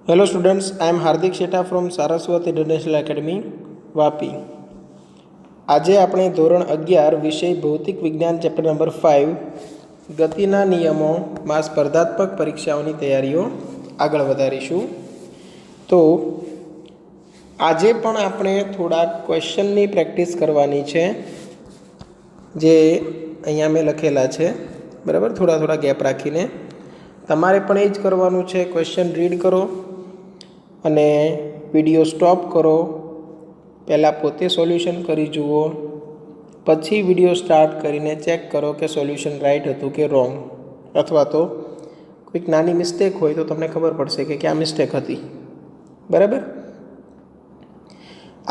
Hello students, I am Hardik Sheta from Saraswat International Academy, Vapi. આજે આપણે ધોરણ 11 વિષય ભૌતિક વિજ્ઞાન ચેપ્ટર નંબર 5 ગતિના નિયમોમાં સ્પર્ધાત્મક પરીક્ષાઓની તૈયારીઓ આગળ વધારીશું. તો આજે પણ આપણે થોડા ક્વેશ્ચનની પ્રેક્ટિસ કરવાની છે, જે અહીંયા મેં લખેલા છે, બરાબર. થોડા ગેપ રાખીને તમારે પણ એ જ કરવાનું છે. ક્વેશ્ચન રીડ કરો અને વિડીયો સ્ટોપ કરો, પહેલાં પોતે સોલ્યુશન કરી જુઓ, પછી વિડીયો સ્ટાર્ટ કરીને ચેક કરો કે સોલ્યુશન રાઈટ હતું કે રોંગ, અથવા તો કોઈક નાની મિસ્ટેક હોય તો તમને ખબર પડશે કે ક્યાં મિસ્ટેક હતી, બરાબર.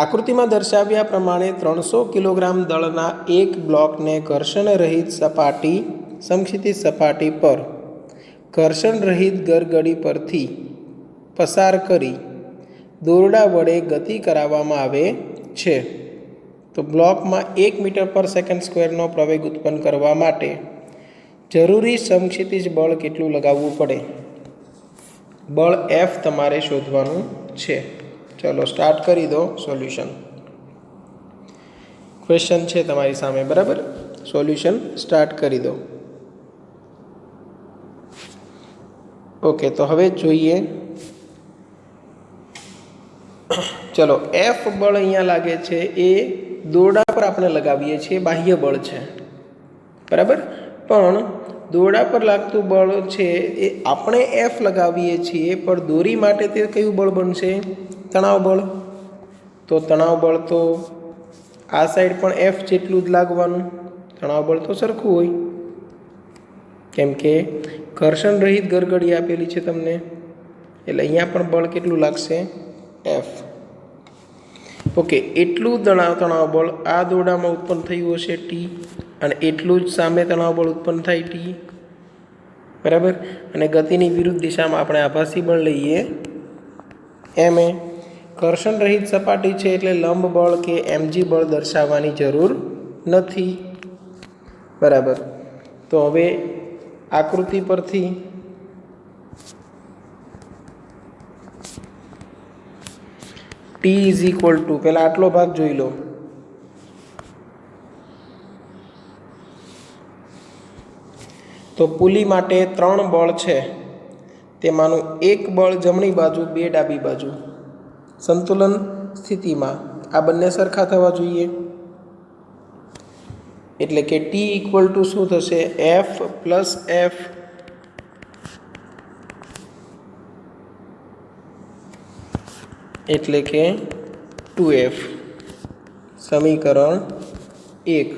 આકૃતિમાં દર્શાવ્યા પ્રમાણે 300 કિલોગ્રામ દળના એક બ્લોકને ઘર્ષણ રહિત સપાટી સમક્ષિતિજ સપાટી પર ઘર્ષણ રહિત ગરગડી પરથી પસાર કરી દોરડા વડે ગતિ કરાવવામાં આવે છે. તો બ્લોકમાં 1 મીટર પર સેકન્ડ સ્ક્વેરનો પ્રવેગ ઉત્પન્ન કરવા માટે જરૂરી સમક્ષિતિજ બળ કેટલું લગાવવું પડે? બળ F તમારે શોધવાનું છે. ચલો સ્ટાર્ટ કરી દો સોલ્યુશન. ક્વેશ્ચન છે તમારી સામે, બરાબર. સોલ્યુશન સ્ટાર્ટ કરી દો. ઓકે, તો હવે જોઈએ. ચલો, F બળ અહીંયા લાગે છે એ દોરડા પર આપણે લગાવીએ છીએ, બાહ્ય બળ છે, બરાબર. પણ દોરડા પર લાગતું બળ છે એ આપણે F લગાવીએ છીએ, પણ દોરી માટે તે કયું બળ બનશે? તણાવ બળ. તો તણાવ બળ તો આ સાઈડ પણ F જેટલું જ લાગવાનું. તણાવ બળ તો સરખું હોય, કેમ કે ઘર્ષણ રહિત ગરગડી આપેલી છે તમને, એટલે અહીંયા પણ બળ કેટલું લાગશે? F. ઓકે, એટલું તણાવ બળ આ દોરડામાં ઉત્પન્ન થયું હશે T, અને એટલું જ સામે તણાવ બળ ઉત્પન્ન થાય T, બરાબર. અને ગતિની વિરુદ્ધ દિશામાં આપણે આભાસી બળ લઈએ Ma. ઘર્ષણ રહિત સપાટી છે એટલે લંબ બળ કે mg બળ દર્શાવવાની જરૂર નથી, બરાબર. તો હવે આકૃતિ પરથી T ઇઝ ઇક્વલ ટુ, પહેલાં આટલો ભાગ જોઈ લો. તો પુલી માટે 3 બળ છે, તેમાંનું એક બળ જમણી બાજુ, 2 ડાબી બાજુ. સંતુલન સ્થિતિમાં આ બંને સરખા થવા જોઈએ, એટલે કે T ઇક્વલ ટુ શું થશે? F plus F. એટલે કે 2F. સમીકરણ 1.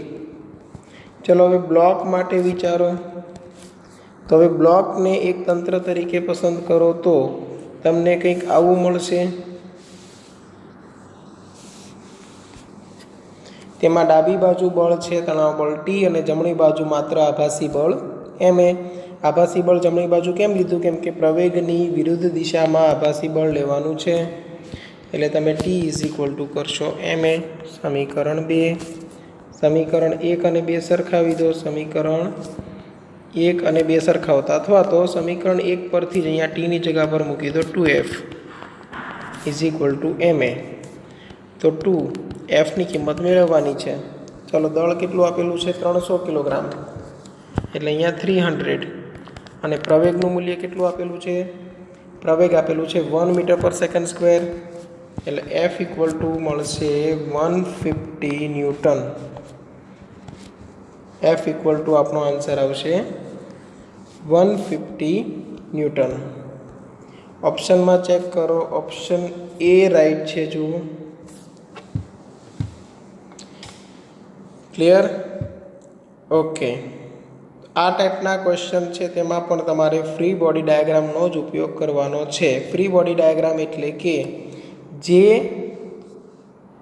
ચલો હવે બ્લોક માટે વિચારો. તો હવે બ્લોકને એક તંત્ર તરીકે પસંદ કરો તો તમને કંઈક આવું મળશે. તેમાં ડાબી બાજુ બળ છે તણાવ બળ T, અને જમણી બાજુ માત્ર આભાસી બળ Ma. આભાસી બળ જમણી બાજુ કેમ લીધું? કેમ કે પ્રવેગની વિરુદ્ધ દિશામાં આભાસી બળ લેવાનું છે, એટલે તમે T ઇઝ ઇક્વલ ટુ કરશો Ma. સમીકરણ 2. સમીકરણ 1 અને 2 સરખાવી દો. સમીકરણ 1 અને 2 સરખાવતા, અથવા તો સમીકરણ 1 પરથી જ અહીંયા Tની જગ્યા પર મૂકી દો 2F is equal to Ma. તો 2Fની કિંમત મેળવવાની છે. ચાલો, દળ કેટલું આપેલું છે? 300 કિલોગ્રામ, એટલે અહીંયા 300. અને પ્રવેગનું મૂલ્ય કેટલું આપેલું છે? પ્રવેગ આપેલું છે 1 મીટર પર સેકન્ડ સ્ક્વેર, એટલે F ઇક્વલ ટુ મળશે 150 ન્યૂટન. F ઇક્વલ ટુ આપણો આન્સર આવશે 150 ન્યૂટન. ઓપ્શનમાં ચેક કરો, ઓપ્શન A રાઈટ છે. જુઓ, ક્લિયર? ઓકે, આ ટાઈપના ક્વેશ્ચન છે, તેમાં પણ તમારે ફ્રી બોડી ડાયાગ્રામનો જ ઉપયોગ કરવાનો છે. ફ્રી બોડી ડાયાગ્રામ એટલે કે જે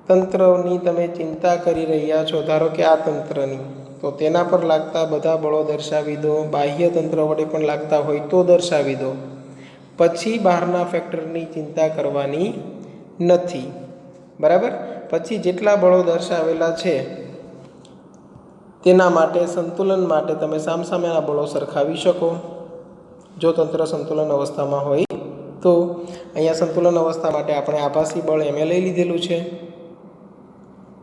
તંત્રની તમે ચિંતા કરી રહ્યા છો, ધારો કે આ તંત્રની, તો તેના પર લાગતા બધા બળો દર્શાવી દો. બાહ્ય તંત્ર વડે પણ લાગતા હોય તો દર્શાવી દો. પછી બહારના ફેક્ટરની ચિંતા કરવાની નથી, બરાબર. પછી જેટલા બળો દર્શાવેલા છે તેના માટે સંતુલન માટે તમે સામસામેના બળો સરખાવી શકો, જો તંત્ર સંતુલન અવસ્થામાં હોય તો અહીંયા સંતુલન અવસ્થા માટે આપણે આભાસી બળ એમ લઈ લીધેલું છે.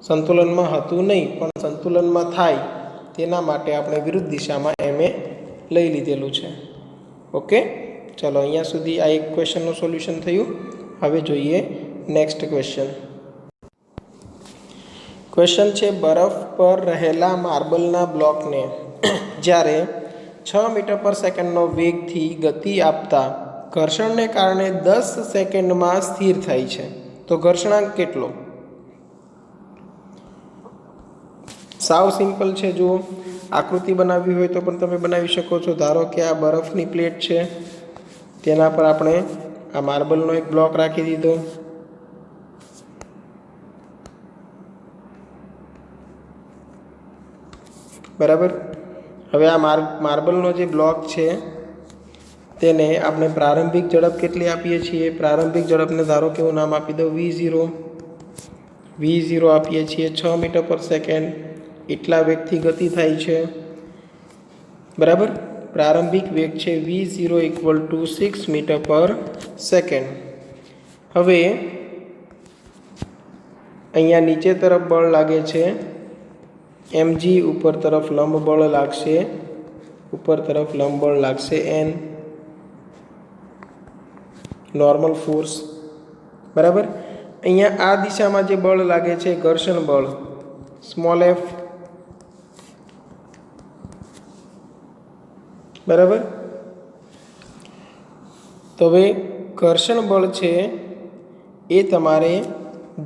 સંતુલનમાં હતું નહીં પણ સંતુલનમાં થાય તેના માટે આપણે વિરુદ્ધ દિશામાં એમ લઈ લીધેલું છે. ઓકે, ચલો અહીંયા સુધી આ એક ક્વેશ્ચનનું સોલ્યુશન થયું. હવે જોઈએ નેક્સ્ટ ક્વેશ્ચન. ક્વેશ્ચન છે, બરફ પર રહેલા માર્બલના બ્લોકને જ્યારે 6 મીટર પર સેકન્ડનો વેગથી ગતિ આપતા ઘર્ષણને કારણે 10 સેકન્ડમાં સ્થિર થાય છે, તો ઘર્ષણાંક કેટલો? સાવ સિમ્પલ છે. જુઓ, આકૃતિ બનાવવી હોય તો પણ તમે બનાવી શકો છો. ધારો કે આ બરફની પ્લેટ છે, તેના પર આપણે આ માર્બલનો એક બ્લોક રાખી દીધો. બરાબર. હવે આ માર્બલનો જે બ્લોક છે તેને આપણે પ્રારંભિક ઝડપ કેટલી આપીએ છીએ? પ્રારંભિક ઝડપને ધારો કે હું નામ આપી દઉં v0 આપીએ છીએ. 6 મીટર પર સેકન્ડ એટલા વેગથી ગતિ થાય છે. બરાબર. પ્રારંભિક વેગ છે v0 = 6 મીટર પર સેકન્ડ. હવે અહીંયા નીચે તરફ બળ લાગે છે mg, ઉપર તરફ લંબ બળ લાગશે n, નોર્મલ ફોર્સ. બરાબર. અહીંયા આ દિશામાં જે બળ લાગે છે ઘર્ષણ બળ સ્મોલ f. બરાબર. તો હવે ઘર્ષણ બળ છે એ તમારે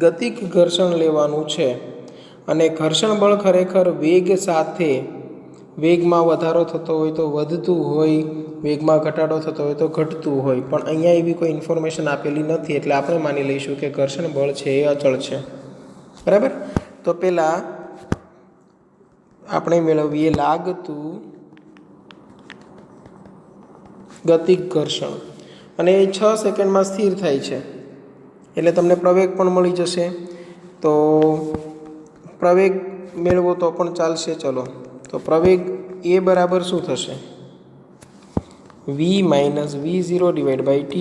ગતિક ઘર્ષણ લેવાનું છે. અને ઘર્ષણ બળ ખરેખર વેગ સાથે, વેગમાં વધારો થતો હોય તો વધતું હોય, વેગમાં ઘટાડો થતો હોય તો ઘટતું હોય. પણ અહીંયા એવી કોઈ ઇન્ફોર્મેશન આપેલી નથી, એટલે આપણે માની લઈશું કે ઘર્ષણ બળ છે એ અચળ છે. બરાબર. તો પહેલાં આપણે મેળવીએ લાગતું ગતિક ઘર્ષણ, અને એ 6 સેકન્ડમાં સ્થિર થાય છે, એટલે તમને પ્રવેગ પણ મળી જશે. તો પ્રવેગ મેળવો તો પણ ચાલશે. ચલો, તો પ્રવેગ એ બરાબર શું થશે? v - v0/t.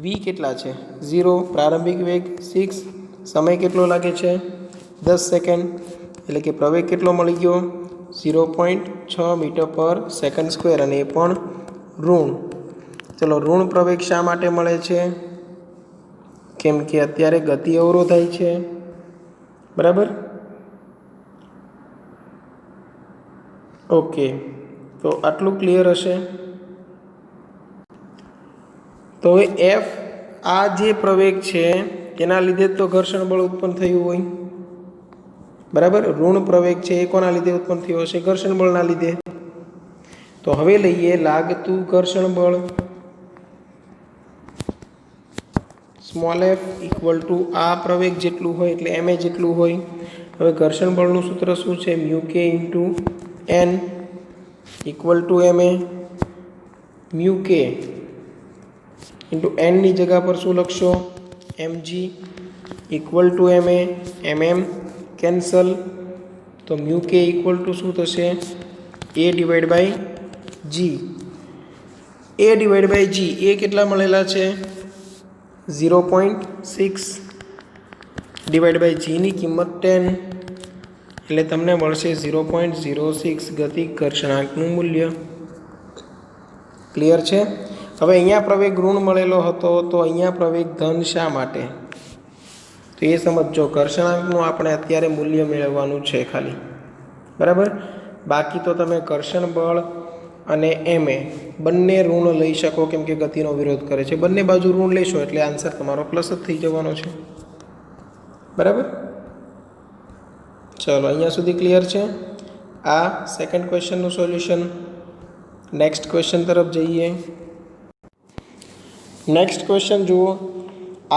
v કેટલા છે? 0. પ્રારંભિક વેગ 6. સમય કેટલો લાગે છે? 10 સેકન્ડ. એટલે કે પ્રવેગ કેટલો મળી ગયો? 0.6 મીટર પર સેકન્ડ સ્ક્વેર, અને એ પણ ઋણ. ચલો, ઋણ પ્રવેગ શા માટે મળે છે? કેમ કે અત્યારે ગતિ અવરોધાય છે. બરાબર. ઓકે, તો આટલું ક્લિયર હશે. તો હવે f, આ જે પ્રવેગ છે એના લીધે તો ઘર્ષણ બળ ઉત્પન્ન થયું હોય. બરાબર. ઋણ પ્રવેગ છે એ કોના લીધે ઉત્પન્ન થયો હશે? ઘર્ષણ બળના લીધે. તો હવે લઈએ લાગતું ઘર્ષણ બળ. સ્મોલ f = આ પ્રવેગ જેટલું હોય એટલે ma જેટલું હોય. હવે ઘર્ષણ બળનું સૂત્ર શું છે? μk × n = ma. μk × n ની જગ્યા પર શું લખશો? mg = ma. mm cancel. તો μk = શું થશે? a/g. a/g એ કેટલા મળેલા છે? 0.6 / g ની કિંમત 10, એટલે તમને મળશે 0.06 ગતિક ઘર્ષણાંકનું મૂલ્ય. ક્લિયર છે? હવે અહીંયા પ્રવેગ ઋણ મળેલો હતો, તો અહીંયા પ્રવેગ ધન શા માટે? તો એ સમજો. ઘર્ષણાંકનું આપણે અત્યારે મૂલ્ય મેળવવાનું છે ખાલી. બરાબર. બાકી તો તમે ઘર્ષણ બળ અને ma બંને ઋણ લઈ શકો, કેમ કે ગતિનો વિરોધ કરે છે. બંને બાજુ ઋણ લેશો એટલે આન્સર તમારો પ્લસ જ થઈ જવાનો છે. બરાબર. ચલો, અહીંયા સુધી ક્લિયર છે. આ સેકન્ડ ક્વેશ્ચનનું સોલ્યુશન. નેક્સ્ટ ક્વેશ્ચન તરફ જઈએ. નેક્સ્ટ ક્વેશ્ચન જુઓ.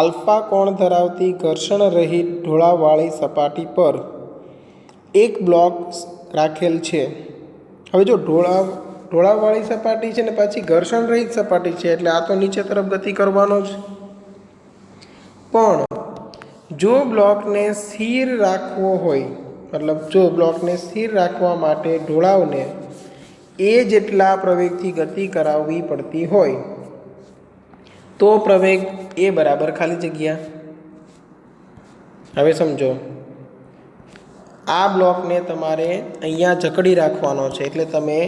આલ્ફા કોણ ધરાવતી ઘર્ષણ રહિત ઢોળાવવાળી સપાટી પર એક બ્લોક રાખેલ છે. હવે જો ઢોળાવવાળી સપાટી છે ને પાછી ઘર્ષણ રહિત સપાટી છે, એટલે આ તો નીચે તરફ ગતિ કરવાનો જ. પણ જો બ્લોકને સ્થિર રાખવો હોય, મતલબ જો બ્લોકને સ્થિર રાખવા માટે ઢોળાવને એ જેટલા પ્રવેગથી ગતિ કરાવવી પડતી હોય, तो प्रवेग ए बराबर खाली जग्या। हवे समझो, आ ब्लॉक ने तमारे अहींया जकड़ी राखवानो छे, एटले तमे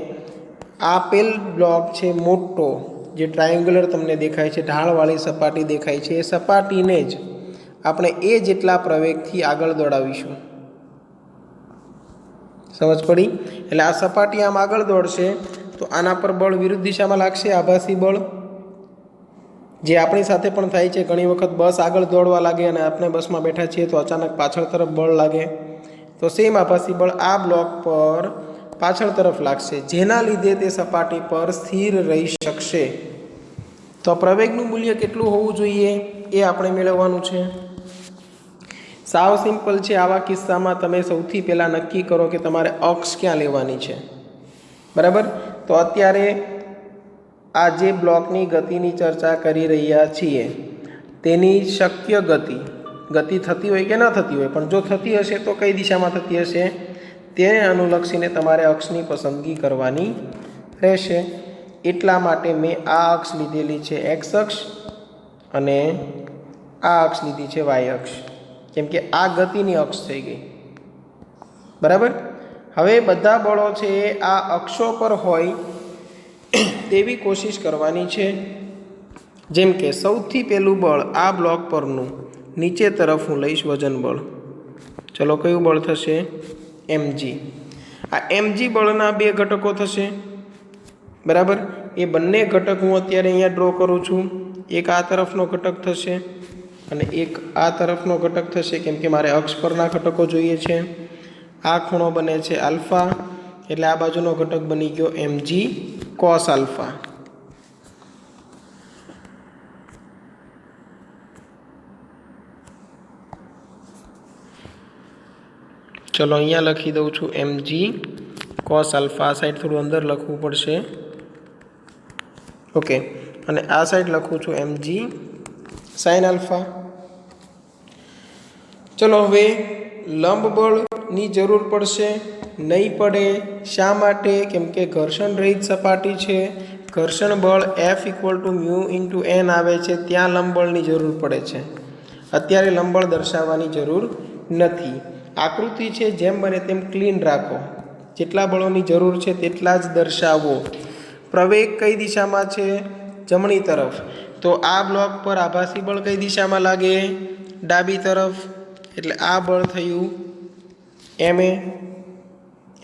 आपेल ब्लॉक छे मोटो, जे ट्रायंग्युलर तमने देखाय छे, ढाळवाળી सपाटी देखाय छे, ए सपाटीने ज આપણે એ જેટલા પ્રવેગથી આગળ દોડાવીશું। સમજ પડી? એટલે આ સપાટી આમ આગળ દોડશે તો આના પર બળ વિરુદ્ધ દિશામાં લાગશે, આભાસી બળ જે આપણી સાથે પણ થાય છે। ઘણી વખત બસ આગળ દોડવા લાગે અને આપણે બસમાં બેઠા છીએ તો અચાનક પાછળ તરફ બળ લાગે, તો સેમ આભાસી બળ આ બ્લોક પર પાછળ તરફ લાગશે, જેના લીધે તે સપાટી પર સ્થિર રહી શકશે। તો પ્રવેગનું મૂલ્ય કેટલું હોવું જોઈએ એ આપણે મેળવવાનું છે। साव सिंपल है। आवा किस्सा में तमे सौथी पहला नक्की करो कि तमारे अक्ष क्या लेवानी है, बराबर। तो अत्यारे आ जे ब्लॉकनी गतिनी चर्चा करी रह्या छीए तेनी शक्य गति थती होय के न थती होय, पण जो थती हशे तो कई दिशा में थती हशे तेने अनुलक्षीने तमारे अक्षनी पसंदगी करवानी रहेशे। एटला माटे मैं आ अक्ष लीधेली छे एक्स अक्ष अने आ अक्ष लीधी छे वाय अक्ष, केम के आ गतिनी अक्ष थई गई, बराबर। हवे बधा बळो छे आ अक्षो पर होय तेवी कोशिश करवानी छे। जेम के सौथी पहेलुं बळ आ ब्लॉक परनुं नीचे तरफ हूँ लईश वजन बळ। चलो कयुं बळ थशे? mg। आ mg बळना बे घटको थशे, बराबर। ए बंने घटक हूँ अत्यारे अहींया ड्रो करूँ छूं। एक आ तरफनो घटक थशे અને એક આ તરફનો ઘટક થશે, કેમ કે મારે અક્ષ પરના ઘટકો જોઈએ છે। આ ખૂણો બને છે આલ્ફા, એટલે આ બાજુનો ઘટક બની ગયો mg cos આલ્ફા। ચલો અહીંયા લખી દઉં છું mg cos આલ્ફા। આ સાઈડ થોડું અંદર લખવું પડશે, ઓકે। અને આ સાઈડ લખું છું mg sin આલ્ફા। चलो हवे लंब बळनी जरूर पड़शे, नहीं पड़े। शा माटे? केम के घर्षण रहित सपाटी छे, घर्षण बळ F = म्यू × n आवे छे, त्यां लंब बळनी जरूर पड़े छे। अत्यारे लंब बळ दर्शाववानी जरूर नथी। आकृति छे जेम बने तेम क्लीन राखो, जेटला बळोनी जरूर छे तेटला ज दर्शावो। प्रवेग कई दिशामां छे? जमणी तरफ। तो आ ब्लॉक पर आभासी बळ कई दिशामां लागे? डाबी तरफ। એટલે આ બળ થયું ma।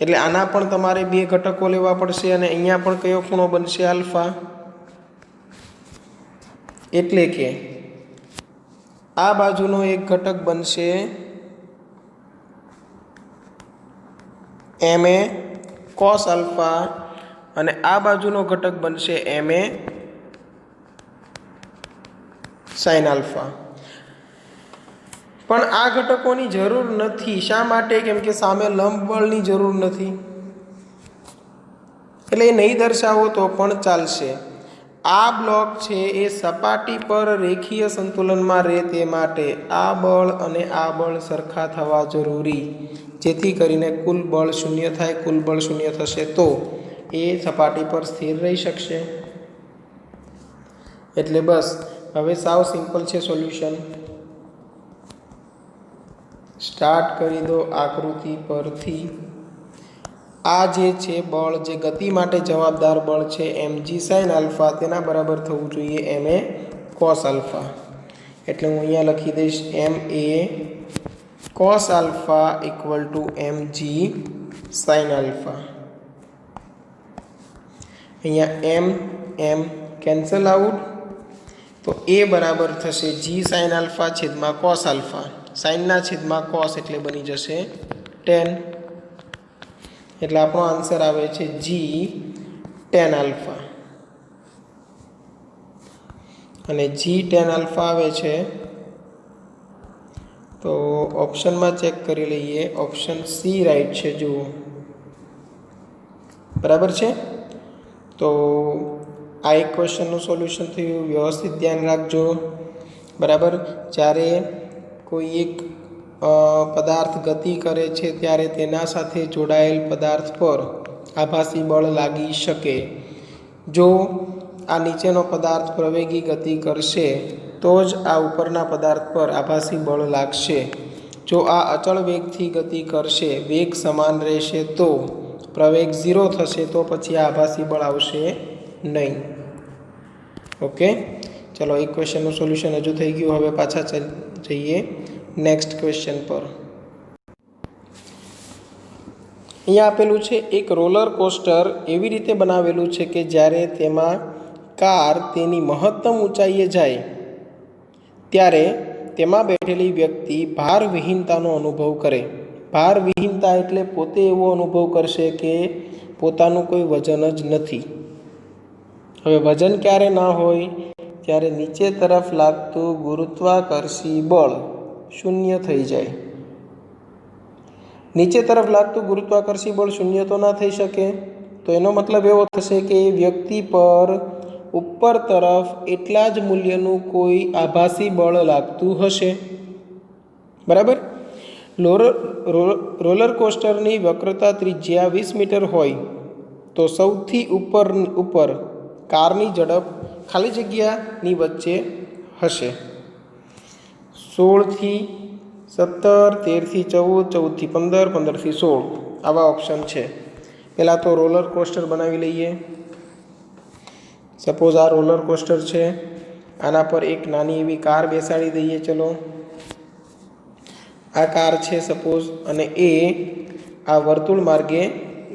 એટલે આના પણ તમારે બે ઘટકો લેવા પડશે અને અહીંયા પણ કયો ખૂણો બનશે? આલ્ફા। એટલે કે આ બાજુનો એક ઘટક બનશે ma cos આલ્ફા અને આ બાજુનો ઘટક બનશે ma sin આલ્ફા। पण आ घटकोनी जरूर नहीं। शा माटे? केम के सामे लंब बळनी जरूर नहीं, एटले नहीं दर्शावो तो पण चालशे। आ ब्लॉक छे ए सपाटी पर रेखीय संतुलन में रहे ते माटे आ बळ अने आ बळ सरखा थवा जरूरी, जेथी करीने कुल बळ शून्य थाय। कुल बळ शून्य थशे तो ए सपाटी पर स्थिर रही शकशे। एटले बस हवे साव सिंपल छे सोल्यूशन। स्टार्ट करी दो आकृति परथी। आ जे छे बळ जे गति माटे जवाबदार बळ छे mg sin आल्फा, तेना बराबर थवुं जोईए ma cos आल्फा। एटले हूँ अहींया लखी दईश ma cos alpha = mg sin alpha. अहींया m कैंसल आउट, तो a बराबर थशे g sin आल्फा छेदमां cos आल्फा। साइनना छेदमां cos एटले बनी जशे tan। एटले आपणो आंसर आवे छे g tan आल्फा। अने g tan आल्फा आवे छे तो ऑप्शन में चेक करी लईए। ऑप्शन सी राइट छे, जुओ बराबर छे। तो आ एक क्वेश्चननुं सोल्यूशन थयुं, व्यवस्थित ध्यान राखजो, बराबर। ज्यारे कोई एक पदार्थ गति करे छे त्यारे तेना साथे जोड़ायेल पदार्थ पर आभासी बळ लागी शके। जो આ નીચેનો પદાર્થ પ્રવેગી ગતિ કરશે તો જ આ ઉપરના પદાર્થ પર આભાસી બળ લાગશે. જો આ અચળ વેગથી ગતિ કરશે, વેગ સમાન રહેશે તો પ્રવેગ 0 થશે, તો પછી આ આભાસી બળ આવશે નહીં. ઓકે, ચલો એક ક્વેશ્ચનનું સોલ્યુશન હજુ થઈ ગયું. હવે પાછા જઈએ નેક્સ્ટ ક્વેશ્ચન પર. અહીંયા આપેલું છે એક રોલર કોસ્ટર એવી રીતે બનાવેલું છે કે જ્યારે તેમાં કાર તેની મહત્તમ ઊંચાઈએ જાય ત્યારે તેમાં બેઠેલી વ્યક્તિ ભારવિહીનતાનો અનુભવ કરે. ભારવિહીનતા એટલે પોતે એવો અનુભવ કરશે કે પોતાનું કોઈ વજન જ નથી. હવે વજન ક્યારે ના હોય? ત્યારે નીચે તરફ લાગતું ગુરુત્વાકર્ષી બળ શૂન્ય થઈ જાય. નીચે તરફ લાગતું ગુરુત્વાકર્ષી બળ શૂન્ય તો ના થઈ શકે. તો એનો મતલબ એવો થશે કે એ વ્યક્તિ પર ઉપર તરફ એટલા જ મૂલ્યનું કોઈ આભાસી બળ લાગતું હશે. બરાબર. રોલર કોસ્ટરની વક્રતા ત્રિજ્યા 20 મીટર હોય તો સૌથી ઉપર કારની ઝડપ ખાલી જગ્યાની વચ્ચે હશે 16 થી 17, 13 થી 14, 14 થી 15, 15 થી 16 આવા ઓપ્શન છે. પહેલાં તો રોલર કોસ્ટર બનાવી લઈએ. સપોઝ આ રોલર કોસ્ટર છે, આના પર એક નાની એવી કાર બેસાડી દઈએ. ચલો, આ કાર છે સપોઝ, અને એ આ વર્તુળ માર્ગે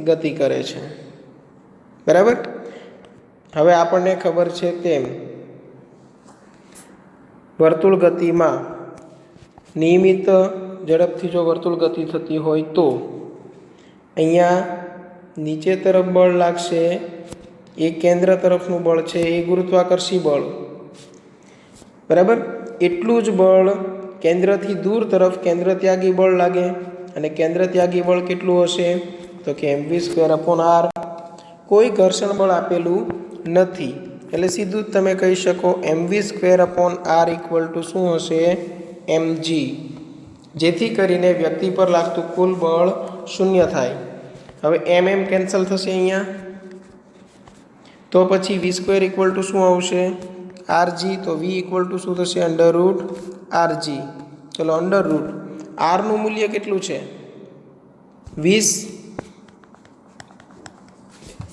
ગતિ કરે છે. બરાબર. હવે આપણને ખબર છે તેમ વર્તુળ ગતિમાં નિયમિત ઝડપથી જો વર્તુળ ગતિ થતી હોય તો અહીંયા નીચે તરફ બળ લાગશે. એ કેન્દ્ર તરફનું બળ છે, એ ગુરુત્વાકર્ષી બળ. બરાબર. એટલું જ બળ કેન્દ્રથી દૂર તરફ કેન્દ્ર ત્યાગી બળ લાગે. અને કેન્દ્ર ત્યાગી બળ કેટલું હશે? તો કે mv²/r. કોઈ ઘર્ષણ બળ આપેલું નથી, એટલે સીધું જ તમે કહી શકો mv²/r ઇક્વલ ટુ શું હશે? mg. જેથી કરીને વ્યક્તિ પર લાગતું કુલ બળ શૂન્ય થાય. હવે mm કેન્સલ થશે અહીંયા, તો પછી v² ઇક્વલ ટુ શું આવશે? rg. તો v ઇક્વલ ટુ શું થશે? √rg. ચલો, √r નું મૂલ્ય કેટલું છે? 20.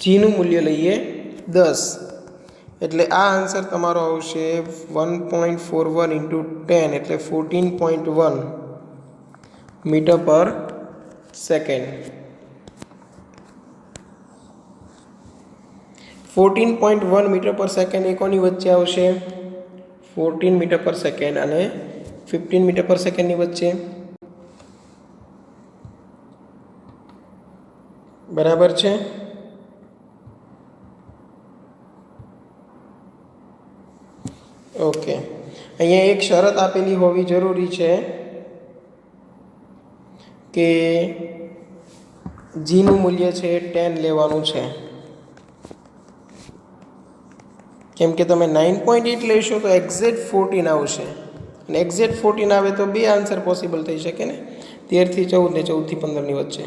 g નું મૂલ્ય લઈએ 10, એટલે આ આન્સર તમારો આવશે 1.41 × 10 એટલે 14.1 મીટર પર સેકન્ડ. 14.1 મીટર પર સેકન્ડ એ કોની વચ્ચે આવશે? 14 મીટર પર સેકન્ડ અને 15 મીટર પર સેકન્ડની વચ્ચે. બરાબર છે. ઓકે, અહીંયા એક શરત આપેલી હોવી જરૂરી છે કે જીનું મૂલ્ય છે 10 લેવાનું છે. કેમ કે તમે 9.8 લેશો તો એક્ઝેક્ટ 14 આવશે, અને એક્ઝેક્ટ 14 આવે તો બે આન્સર પોસિબલ થઈ શકે ને, 13 થી 14 ને 14 થી 15 ની વચ્ચે.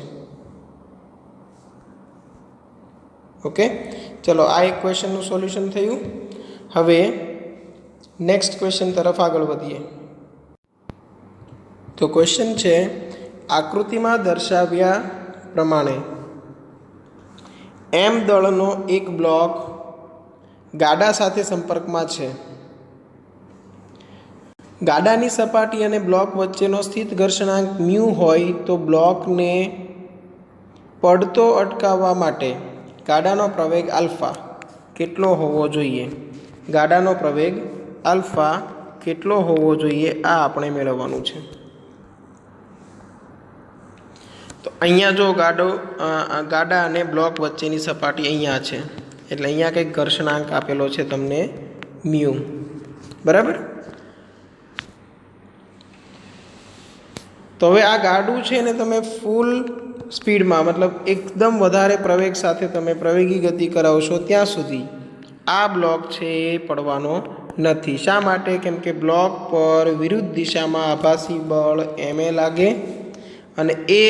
ઓકે, ચલો આ એક ક્વેશ્ચનનું સોલ્યુશન થયું. હવે નેક્સ્ટ ક્વેશ્ચન તરફ આગળ વધીએ. તો ક્વેશ્ચન છે, આકૃતિમાં દર્શાવ્યા પ્રમાણે m દળનો એક બ્લોક ગાડા સાથે સંપર્કમાં છે. ગાડાની સપાટી અને બ્લોક વચ્ચેનો સ્થિત ઘર્ષણાંક મ્યુ હોય તો બ્લોકને પડતો અટકાવવા માટે ગાડાનો પ્રવેગ આલ્ફા કેટલો હોવો જોઈએ? ગાડાનો પ્રવેગ આલ્ફા કેટલો હોવો જોઈએ? આ આપણે મેળવવાનું છે. તો અહીંયા જો ગાડા અને બ્લોક વચ્ચેની સપાટી અહીંયા છે, એટલે અહીંયા કંઈક ઘર્ષણાંક આપેલો છે તમને મ્યુ. બરાબર. તો હવે આ ગાડું છે ને તમે ફૂલ સ્પીડમાં, મતલબ એકદમ વધારે પ્રવેગ સાથે તમે પ્રવેગી ગતિ કરાવશો ત્યાં સુધી આ બ્લોક છે એ પડવાનો નથી. શા માટે? કેમ કે બ્લોક પર વિરુદ્ધ દિશામાં આભાસી બળ ma લાગે, અને એ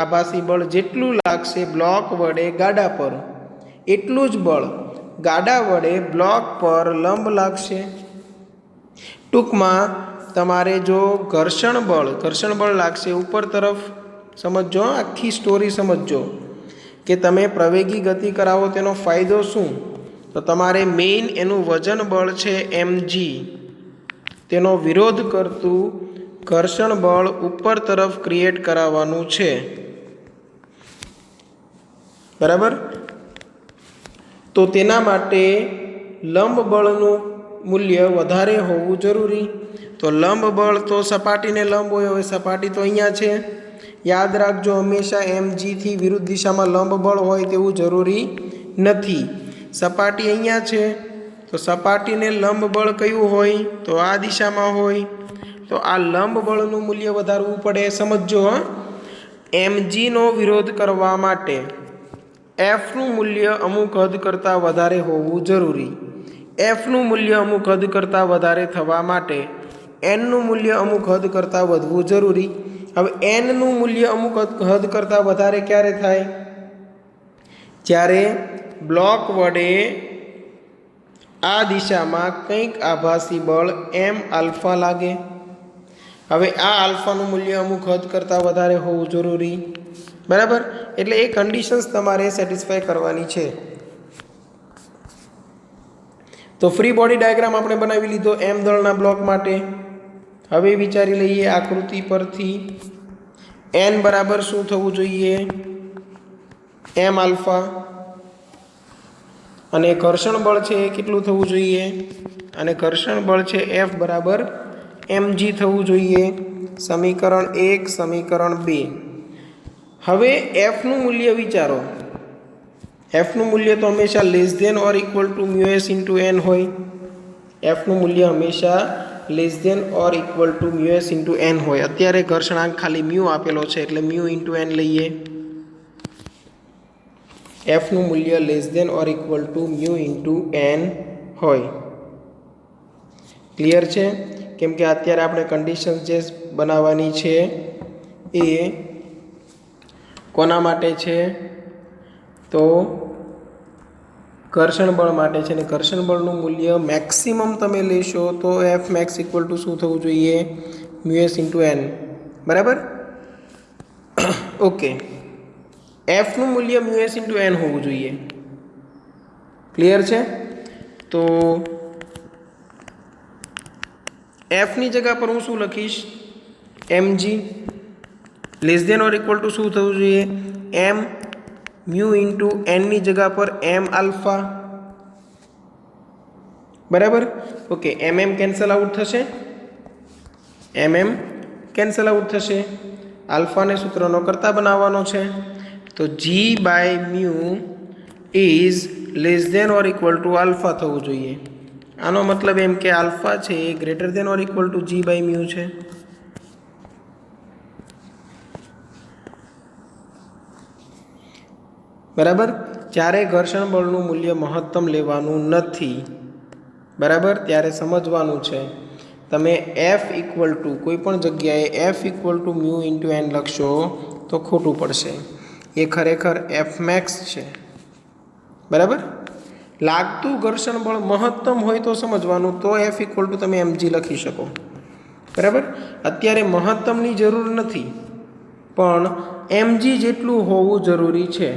આભાસી બળ જેટલું લાગશે બ્લોક વડે ગાડા પર, એટલું જ બળ ગાડા વડે બ્લોક પર લંબ લાગશે. ટૂંકમાં તમારે જો ઘર્ષણ બળ લાગશે ઉપર તરફ, સમજો આખી સ્ટોરી સમજો કે તમે પ્રવેગી ગતિ કરાવો તેનો ફાયદો શું. તો તમારે મેઇન એનું વજન બળ છે mg, તેનો વિરોધ કરતું ઘર્ષણ બળ ઉપર તરફ ક્રિએટ કરાવવાનું છે. બરાબર. તો તેના માટે લંબ બળનું મૂલ્ય વધારે હોવું જરૂરી. તો લંબ બળ તો સપાટીને લંબ હોય. હવે સપાટી તો અહીંયા છે, યાદ રાખજો હંમેશા mg થી વિરુદ્ધ દિશામાં લંબ બળ હોય તેવું જરૂરી નથી. સપાટી અહીંયા છે તો સપાટીને લંબ બળ કયું હોય? તો આ દિશામાં હોય. તો આ લંબ બળનું મૂલ્ય વધારવું પડે. સમજો mgનો વિરોધ કરવા માટે Fનું મૂલ્ય અમુક હદ કરતાં વધારે હોવું જરૂરી. Fનું મૂલ્ય અમુક હદ કરતાં વધારે થવા માટે Nનું મૂલ્ય અમુક હદ કરતાં વધવું જરૂરી. હવે Nનું મૂલ્ય અમુક હદ કરતાં વધારે ક્યારે થાય? જ્યારે બ્લોક વડે આ દિશામાં કંઈક આભાસી બળ m આલ્ફા લાગે. હવે આ આલ્ફાનું મૂલ્ય અમુક હદ કરતાં વધારે હોવું જરૂરી. બરાબર. એટલે એ કન્ડિશન્સ તમારે સેટિસ્ફાય કરવાની છે. તો ફ્રી બોડી ડાયાગ્રામ આપણે બનાવી લીધો m દળના બ્લોક માટે. હવે વિચારી લઈએ આકૃતિ પરથી n બરાબર શું થવું જોઈએ? m alpha. અને ઘર્ષણ બળ છે એ કેટલું થવું જોઈએ? અને ઘર્ષણ બળ છે F બરાબર mg થવું જોઈએ. સમીકરણ 1, સમીકરણ 2. હવે Fનું મૂલ્ય વિચારો. Fનું મૂલ્ય તો હંમેશા less than or equal to mu s into n હોય. Fનું મૂલ્ય હંમેશા less than or equal to mu s into n હોય. અત્યારે ઘર્ષણાંક ખાલી મ્યુ આપેલો છે એટલે મ્યુ ઇન્ટુ n લઈએ. Fનું મૂલ્ય less than or equal to mu into n હોય. ક્લિયર છે? કેમ કે અત્યારે આપણે કન્ડિશન જે બનાવવાની છે એ કોના માટે છે? તો ઘર્ષણ બળ માટે છે. અને ઘર્ષણ બળનું મૂલ્ય મેક્સિમમ તમે લેશો તો F મેક્સ ઇક્વલ ટુ શું થવું જોઈએ? Mu s into n. બરાબર. ઓકે. Fનું મૂલ્ય મ્યુએસ ઇન્ટુ n હોવું જોઈએ. ક્લિયર છે? તો Fની જગ્યા પર હું શું લખીશ? mg less than or equal to શું થવું જોઈએ? m મ્યુ ઇન્ટુ nની જગ્યા પર m આલ્ફા. બરાબર. ઓકે. કેન્સલ આઉટ થશે. કેન્સલ આઉટ થશે. આલ્ફાને સૂત્રનો કરતા બનાવવાનો છે. તો g by mu is less than or equal to alpha થવું જોઈએ. આનો મતલબ એમ કે આલ્ફા છે એ greater than or equal to g by mu છે. બરાબર. જ્યારે ઘર્ષણ બળનું મૂલ્ય મહત્તમ લેવાનું નથી, બરાબર, ત્યારે સમજવાનું છે તમે F ઇક્વલ ટુ કોઈ પણ જગ્યાએ F equal to mu into n લખશો તો ખોટું પડશે. એ ખરેખર F મેક્સ છે. બરાબર. લાગતું ઘર્ષણ બળ મહત્તમ હોય તો સમજવાનું, તો F ઇક્વલ ટુ તમે mg લખી શકો. બરાબર. અત્યારે મહત્તમની જરૂર નથી પણ mg જેટલું હોવું જરૂરી છે.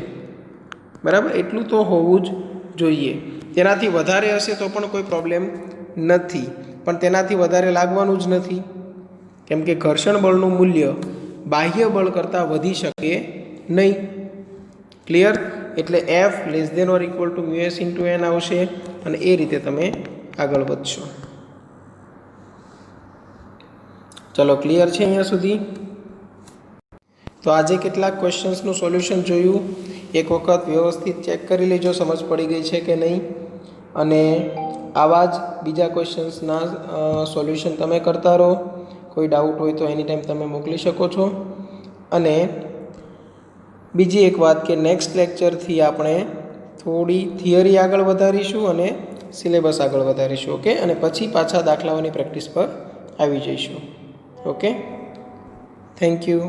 બરાબર. એટલું તો હોવું જ જોઈએ. તેનાથી વધારે હશે તો પણ કોઈ પ્રોબ્લેમ નથી, પણ તેનાથી વધારે લાગવાનું જ નથી. કેમ કે ઘર્ષણ બળનું મૂલ્ય બાહ્ય બળ કરતાં વધી શકે નહીં. ક્લિયર? એટલે F less than or equal to mu s into n આવશે અને એ રીતે તમે આગળ વધશો. ચલો, ક્લિયર છે અહીંયા સુધી? તો આજે કેટલાક ક્વેશ્ચન્સનું સોલ્યુશન જોયું. એક વખત વ્યવસ્થિત ચેક કરી લેજો સમજ પડી ગઈ છે કે નહીં. અને આવા જ બીજા ક્વેશ્ચન્સના સોલ્યુશન તમે કરતા રહો. કોઈ ડાઉટ હોય તો એની ટાઈમ તમે મોકલી શકો છો. અને બીજી એક વાત કે નેક્સ્ટ લેક્ચરથી આપણે થોડી થિયરી આગળ વધારીશું અને સિલેબસ આગળ વધારીશું. ઓકે. અને પછી પાછા દાખલાઓની પ્રેક્ટિસ પર આવી જઈશું. ઓકે. Thank you.